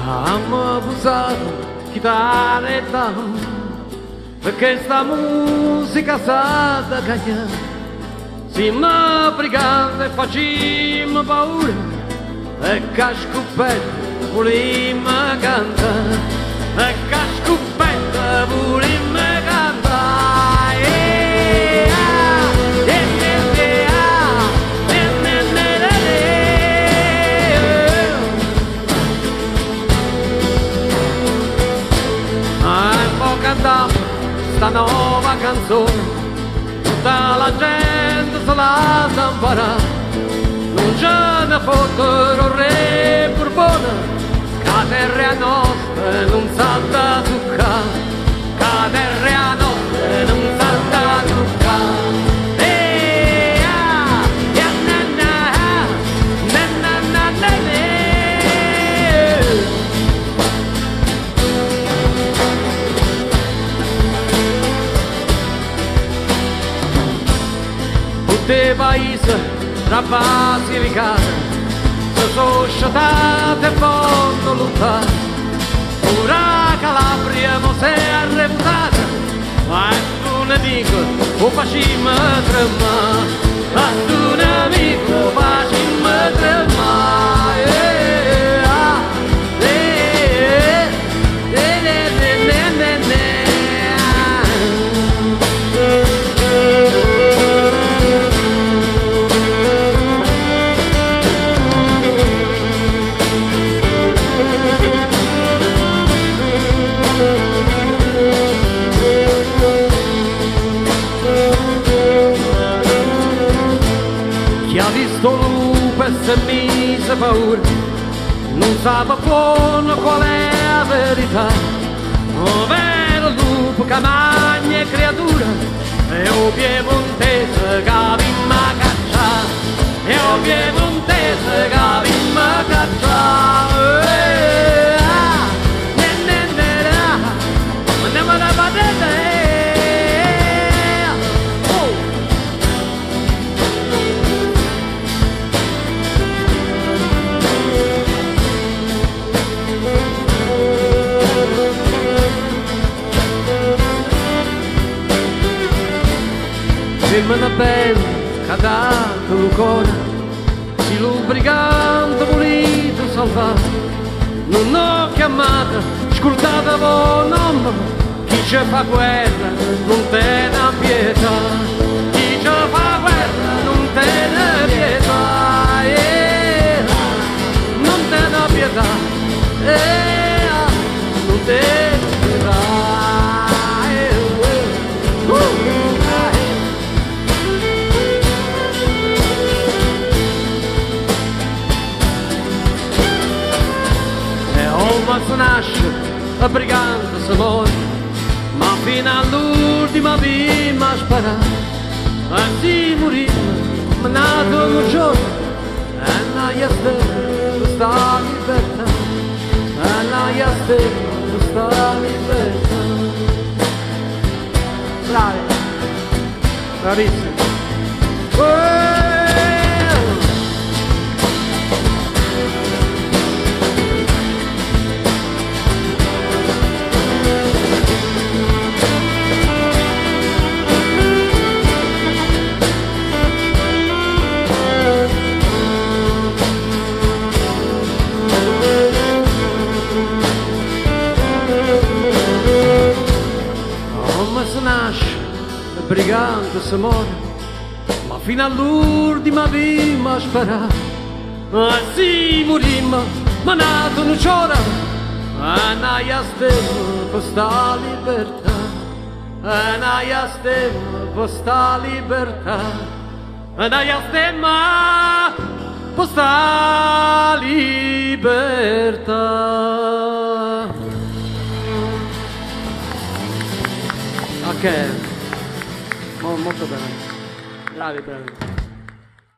Amo busato, chitarra e tam, perché sta musica sa da cagliare. Siamo briganti e facciamo paura, e cascuppetta volimmo cantare, e cascuppetta volimmo cantare. Sta nuova canzone, tutta la gente se la sa imparare. Non ce ne fottero re Borbone, che la terra è nostra non sa da toccare, che la terra è nostra non sa da toccare. Tutti paesi tra Basilicata si sono sciatate e vogliono lottare. Ora Calabria mo si è arrevutata, ma tu ne dico o facciamo tremare, ma tu ne dico facciamo tremare. Chi ha visto lupo e si è mise paura, non sa buono qual è la verità. Un vero lupo che mangia creatura, e o piemontese che avimmo cacciare, e o piemontese che avimmo cacciare. Firma una bella che ha dato l'ucora, si lubricante volito salvare. Non ho chiamata, scurtata voi nome, chi ci fa guerra non te ne pietà, chi ci fa guerra non te ne pietà, non te ne pietà, non te ne pietà. Ma si nasce, a brigante si muore, ma fino all'ultima prima sparare. E si morì, ma nato un giorno, e non stella sta libertà, e non stella sta libertà. Bravi, bravissimi. Si nasce, il brigante si muore, ma fino all'ultima prima sparare. E si morimmo, ma nato non c'ora, e non stiamo per sta libertà, e non stiamo per sta libertà, e non stiamo per sta libertà. Ok, molto bene, bravi, bravi.